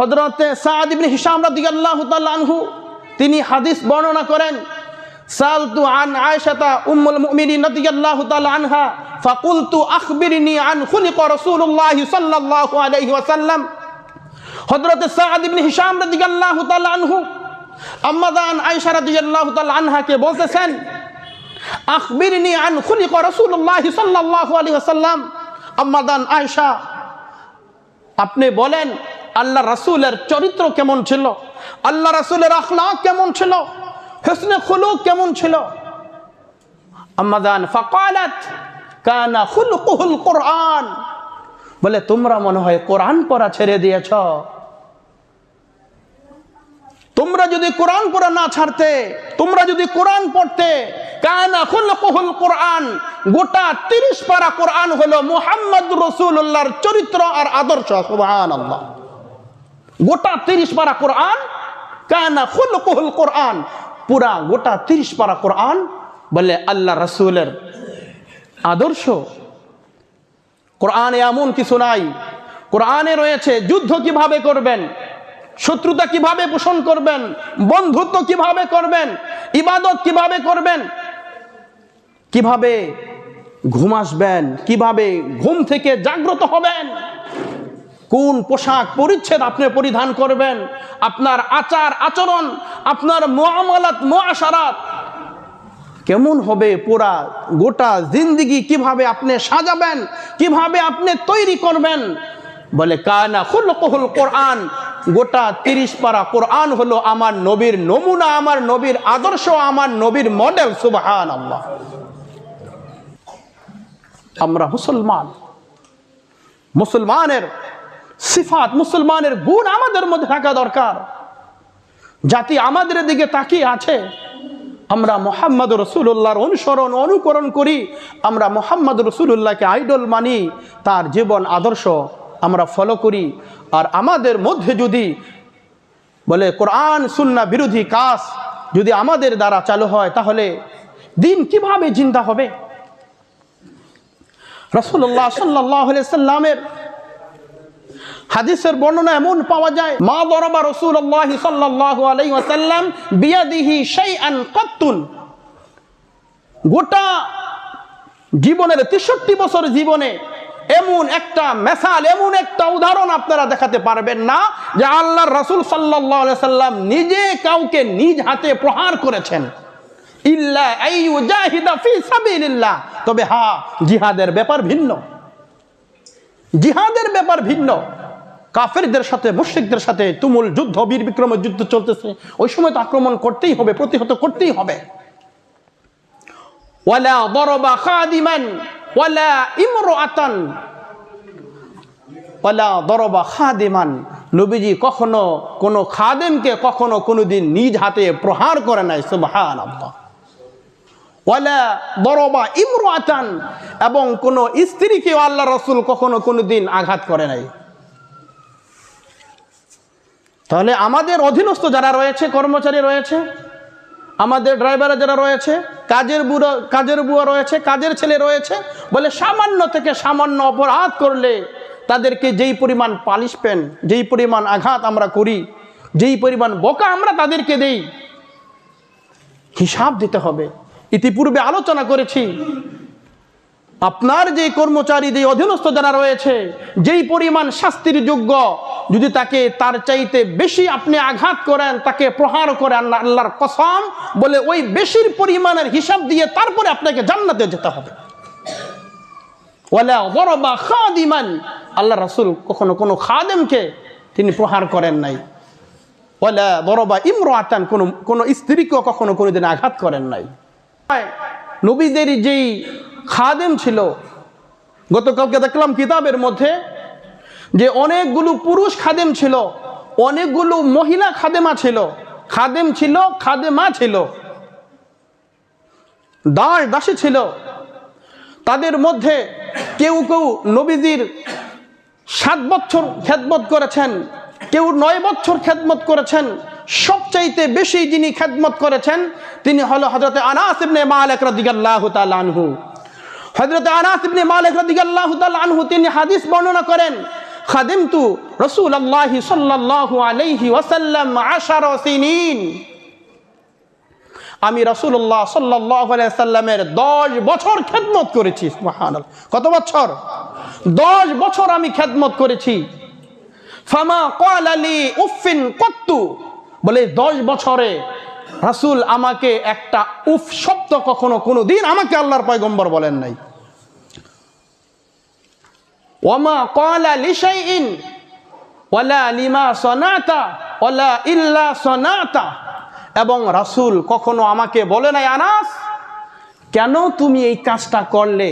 হযরতে সাদ ইবনে হিশাম রাদিয়াল্লাহু তাআলা আনহু তিনি হাদিস বর্ণনা করেন, সালতু আন আয়েশা উম্মুল মুমিনিন রাদিয়াল্লাহু তাআলা আনহা ফাকুলতু আখবিরনি আন খুলিকা রাসূলুল্লাহ সাল্লাল্লাহু আলাইহি ওয়াসাল্লাম। হযরতে সাদ ইবনে হিশাম রাদিয়াল্লাহু তাআলা আনহু আম্মা জান আয়েশা রাদিয়াল্লাহু তাআলা আনহাকে বলতেছেন, আখবিরনি আন খুলিকা রাসূলুল্লাহ সাল্লাল্লাহু আলাইহি ওয়াসাল্লাম, আম্মা জান আয়েশা আপনি বলেন আল্লাহ রাসূলের চরিত্র কেমন ছিল, আল্লাহ রাসূলের আখলাক কেমন ছিল, হুসনে খুলুক কেমন ছিল। আম্মা জান ফাকালাত কানা খুলুকুল কুরআন, বলে তোমরা মনে হয় কোরআন পড়া ছেড়ে দিয়েছ। তোমরা যদি কোরআন পড়া না ছাড়তে, তোমরা যদি কোরআন পড়তে, কানা খুলুকুল কুরআন, গোটা 30 পারা কোরআন হলো মুহাম্মদ রাসূলুল্লাহর চরিত্র আর আদর্শ। সুবহানাল্লাহ। গোটা 30 পারা কোরআন, কানা খুলুকুল কুরআন, পুরা গোটা 30 পারা কোরআন বলে আল্লাহ রাসূলের আদর্শ। কোরআনে এমন কিছু নাই, কোরআনে রয়েছে যুদ্ধ কিভাবে করবেন, শত্রুতা কিভাবে পোষণ করবেন, বন্ধুত্ব কিভাবে করবেন, ইবাদত কিভাবে করবেন, কিভাবে ঘুম আসবেন, কিভাবে ঘুম থেকে জাগ্রত হবেন, কোন পোশাক পরিচ্ছদ আপনি পরিধান করবেন, আপনার আচার আচরণ, আপনার মুআমালাত মুআশারাত কেমন হবে, পুরা গোটা জিন্দেগি কিভাবে আপনি সাজাবেন, কিভাবে আপনি তৈরি করবেন। বলে কানা খুলুকুল কোরআন, গোটা 30 পারা কোরআন হলো আমার নবীর নমুনা, আমার নবীর আদর্শ, আমার নবীর মডেল। সুবহানাল্লাহ। আমরা মুসলমান, মুসলমানের সিফাত, মুসলমানের গুণ আমাদের মধ্যে থাকা দরকার। জাতি আমাদের দিকে তাকিয়ে আছে, আমরা মুহাম্মদ রাসূলুল্লাহর অনুসরণ অনুকরণ করি, আমরা মুহাম্মদ রাসূলুল্লাহকে আইডল মানি, তার জীবন আদর্শ আমরা ফলো করি। আর আমাদের মধ্যে যদি বলে কোরআন সুন্নাহ বিরোধী কাজ যদি আমাদের দ্বারা চালু হয়, তাহলে দিন কিভাবে জিন্দা হবে। রাসূলুল্লাহ সাল্লাল্লাহু আলাইহি সাল্লামের হাদিসের বর্ণনা এমন পাওয়া যায়, মা দরাবা রাসূলুল্লাহ সাল্লাল্লাহু আলাইহি ওয়াসাল্লাম বিয়াদিহি শাইআন কাত্তুন, গোটা জীবনের 63 বছর জীবনে এমন একটা মিসাল, এমন একটা উদাহরণ আপনারা দেখাতে পারবেন না যে আল্লাহর রাসূল সাল্লাল্লাহু আলাইহি সাল্লাম নিজে কাউকে নিজ হাতে প্রহার করেছেন। ইল্লা আইয়ুজাহিদা ফি সাবিলিল্লাহ, তবে হ্যাঁ, জিহাদের ব্যাপার ভিন্ন, জিহাদের ব্যাপার ভিন্ন। কাফেরদের সাথে মুশরিকদের সাথে তুমুল যুদ্ধ, বীর বিক্রমের যুদ্ধ চলতেছে, ওই সময় তো আক্রমণ করতেই হবে, প্রতিহত করতেই হবে। ওয়ালা দরবা খাদিমান ওয়ালা ইমরাতান, ওয়ালা দরবা খাদিমান, নবীজি কখনো কোনো খাদেমকে কখনো কোনোদিন নিজ হাতে প্রহার করে নাই। সুবহানাল্লাহ। ওয়ালা দরবা ইমরাতান, এবং কোন স্ত্রীকে আল্লাহ রাসূল কখনো কোনোদিন আঘাত করে নাই। তাহলে আমাদের অধীনস্থ যারা রয়েছে, কর্মচারী রয়েছে, আমাদের ড্রাইভার যারা রয়েছে, কাজের বুয়া রয়েছে, কাজের ছেলে রয়েছে, বলে সামান্য থেকে সামান্য অপরাধ করলে তাদেরকে যেই পরিমাণ পানিশমেন্ট, যেই পরিমাণ আঘাত আমরা করি, যেই পরিমাণ বকা আমরা তাদেরকে দেই, হিসাব দিতে হবে। ইতিপূর্বে আলোচনা করেছি, আপনার যে কর্মচারী, যে অধীনস্থ যারা রয়েছে, যেই পরিমাণ শাস্তির যোগ্য, যদি তাকে তার চাইতে বেশি আপনি আঘাত করেন, তাকে প্রহার করেন, আল্লাহর কসম বলে ওই বেশির পরিমাণের হিসাব দিয়ে তারপরে আপনাকে জান্নাতে যেতে হবে। ওয়ালা দরবা খাদিমান, আল্লাহ রাসূল কখনো কোনো খাদেমকে তিনি প্রহার করেন নাই। ওয়ালা দরবা ইমরাতান, কোনো স্ত্রীকেও কখনো কোনোদিন আঘাত করেন নাই। নবীদের যেই খাদেম ছিল, গতকালকে দেখলাম কিতাবের মধ্যে যে অনেকগুলো পুরুষ খাদেম ছিল, অনেকগুলো মহিলা খাদেমা ছিল, খাদেম ছিল, খাদেমা ছিল, দাস দাসী ছিল। তাদের মধ্যে কেউ কেউ নবীজির 7 বছর খেদমত করেছেন, কেউ 9 বছর খেদমত করেছেন। সবচাইতে বেশি যিনি খেদমত করেছেন তিনি হলো হযরত আনাস ইবনে মালিক রাদিয়াল্লাহু তাআলা আনহু। হযরত আনাস ইবনে মালিক রাদিয়াল্লাহু তাআলা আনহু তিনি হাদিস বর্ণনা করেন, খাদিমতু রাসূলুল্লাহি সাল্লাল্লাহু আলাইহি ওয়াসাল্লাম 10 সিনিন, আমি রাসূলুল্লাহ সাল্লাল্লাহু আলাইহি ওয়াসাল্লামের 10 বছর খেদমত করেছি। সুবহানাল্লাহ, কত বছর? 10 বছর আমি খেদমত করেছি। ফামা ক্বালা লি উফিন কত্তু, বলে 10 বছরে রাসূল আমাকে একটা উফ শব্দ কখনো কোনোদিন আমাকে আল্লাহর পয়গম্বর বলেন নাই। ওয়ামা ক্বালা লিশাইইন ওয়ালা লিমা সানাতা ওয়ালা ইল্লা সানাতা, এবং রাসূল কখনো আমাকে বলে নাই আনাস কেন তুমি এই কাজটা করলে,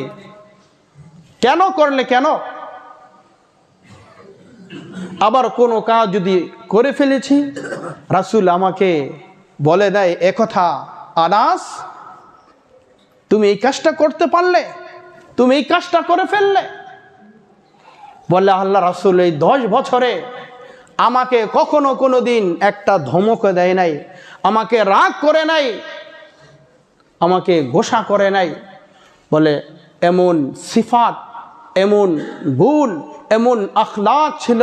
কেন করলে, কেন? আবার কোনো কাজ যদি করে ফেলেছি রাসূল আমাকে বলে দেয় একথা, আনাস তুমি এই কাজটা করতে পারলে, তুমি এই কাজটা করে ফেললে। বলে আল্লাহ রাসূল এই 10 বছরে আমাকে কখনো কোনো দিন একটা ধমক দেয় নাই, আমাকে রাগ করে নাই, আমাকে গোসা করে নাই। বলে এমন সিফাত, এমন গুণ, এমন আখলাক ছিল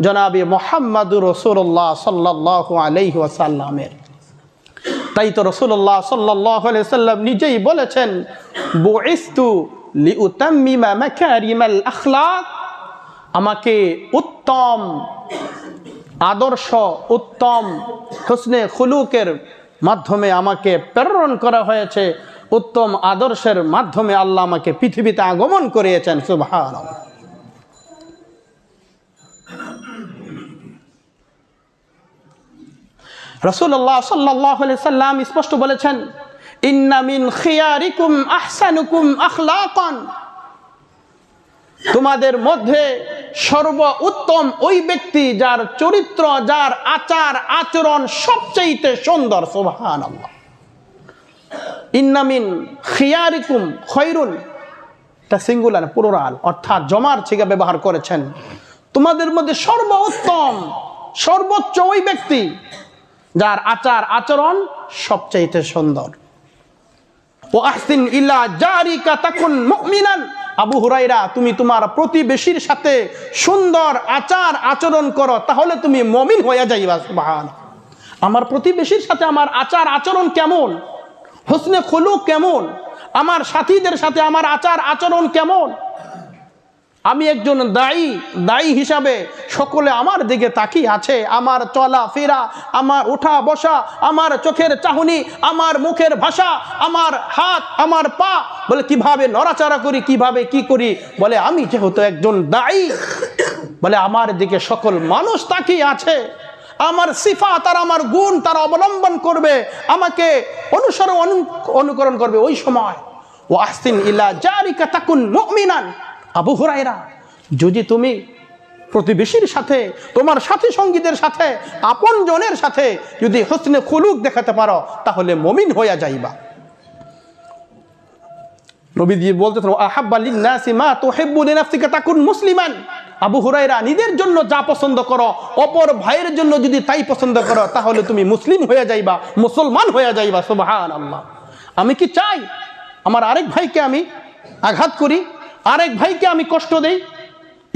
জনাবে মুহাম্মদুর রাসূলুল্লাহ সাল্লাল্লাহু আলাইহি ওয়াসাল্লামের। তাই তো রাসূলুল্লাহ সাল্লাল্লাহু আলাইহি ওয়াসাল্লাম নিজেই বলেছেন, বুইস্তু লিউতাম্মিমা মাকারিমাল আখলাক, আমাকে উত্তম আদর্শ, উত্তম হুসনে খুলুকের মাধ্যমে আমাকে প্রেরণ করা হয়েছে, উত্তম আদর্শের মাধ্যমে আল্লাহ আমাকে পৃথিবীতে আগমন করিয়েছেন। সুবহানাল্লাহ। রাসূলুল্লাহ সাল্লাল্লাহু আলাইহি সাল্লাম স্পষ্ট বলেছেন, ইন্না মিন খিয়ারিকুম আহসানুকুম আখলাকান, তোমাদের মধ্যে সর্ব উত্তম ওই ব্যক্তি যার চরিত্র, যার আচার আচরণ সবচেয়ে সুন্দর। সুবহানাল্লাহ। ইন্না মিন খিয়ারিকুম, খৈরুন এটা সিঙ্গুলার, প্লুরাল, অর্থাৎ জমার ছিগা ব্যবহার করেছেন। তোমাদের মধ্যে সর্ব উত্তম, সর্বোচ্চ ওই ব্যক্তি যার আচার আচরণ সবচেয়ে সুন্দর। ও আহসিন ইলা জারিকা তাকুন মুমিনান, আবু হুরায়রা তুমি তোমার প্রতিবেশীর সাথে সুন্দর আচার আচরণ করো, তাহলে তুমি মুমিন হয়ে যাইবা। সুবহানাল্লাহ। আমার প্রতিবেশীর সাথে আমার আচার আচরণ কেমন, হুসনে খুলুক কেমন, আমার সাথীদের সাথে আমার আচার আচরণ কেমন, আমি একজন দায়ী হিসাবে সকলে আমার দিকে তাকিয়ে আছে, আমার চলা ফেরা, আমার ওঠা বসা, আমার চোখের চাহনি, আমার মুখের ভাষা, আমার হাত, আমার পা, বলে কিভাবে নড়াচড়া করি, কিভাবে কি করি, বলে আমি যেহেতু একজন দায়ী, বলে আমার দিকে সকল মানুষ তাকিয়ে আছে, আমার সিফাত আর আমার গুণ তারা অবলম্বন করবে, আমাকে অনুকরণ করবে। ওই সময় ও আহসিন ইলা জারিকা তাকুন মুমিনান, আবু হুরায়রা যদি তুমি প্রতিবেশীর সাথে, তোমার সাথী সঙ্গীদের সাথে, আপন জনের সাথে যদি হুসনে খুলুক দেখাতে পারো, তাহলে মুমিন হইয়া যাইবা। নবীজি বলতেছেন, আহাব্বা লিন-নাসি মা তুহিব্বু লিনাফসিকা তাকুন মুসলিমান। আবু হুরায়রা নিজের জন্য যা পছন্দ করো, অপর ভাইয়ের জন্য যদি তাই পছন্দ করো, তাহলে তুমি মুসলিম হয়ে যাইবা, মুসলমান হয়ে যাইবা। সুবহানাল্লাহ। আমি কি চাই আমার আরেক ভাইকে আমি আঘাত করি, আরেক ভাইকে আমি কষ্ট দেই?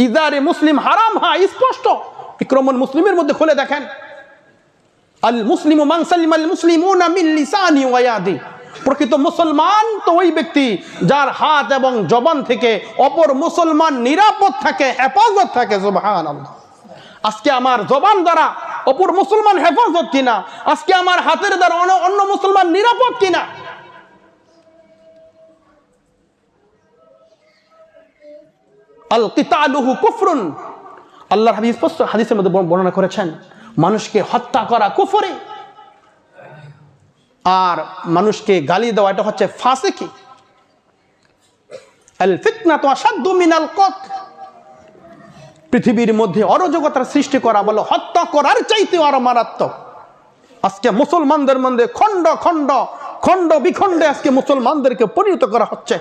ইজারে মুসলিম হারাম, হ্যাঁ স্পষ্ট। ইকরামুল মুসলিমের মধ্যে খুলে দেখেন, আল মুসলিমু মান সালিমাল মুসলিমুনা মিন লিসানি ওয়া ইয়াদি, প্রকৃত মুসলমান তো ওই ব্যক্তি যার হাত এবং জবান থেকে অপর মুসলমান নিরাপদ থাকে, হেফাজত থাকে। সুবহানাল্লাহ। আজকে আমার জবান দ্বারা অপর মুসলমান হেফাজত কিনা, আজকে আমার হাতের দ্বারা অন্য মুসলমান নিরাপদ কিনা। আল কিতালুহু কুফরুন, আল্লাহর হাবিব স্পষ্ট হাদিসের মধ্যে বর্ণনা করেছেন, মানুষকে হত্যা করা কুফরি, আর মানুষকে গালি দেওয়া এটা হচ্ছে ফাসিকি। আল ফিতনাতু আশাদ্দু মিনাল কতল, পৃথিবীর মধ্যে অরাজকতার সৃষ্টি করা বলে হত্যা করার চাইতে আরো মারাত্মক। আজকে মুসলমানদের মধ্যে খণ্ড খণ্ড খণ্ড বিখণ্ডে আজকে মুসলমানদেরকে পরিণত করা হচ্ছে।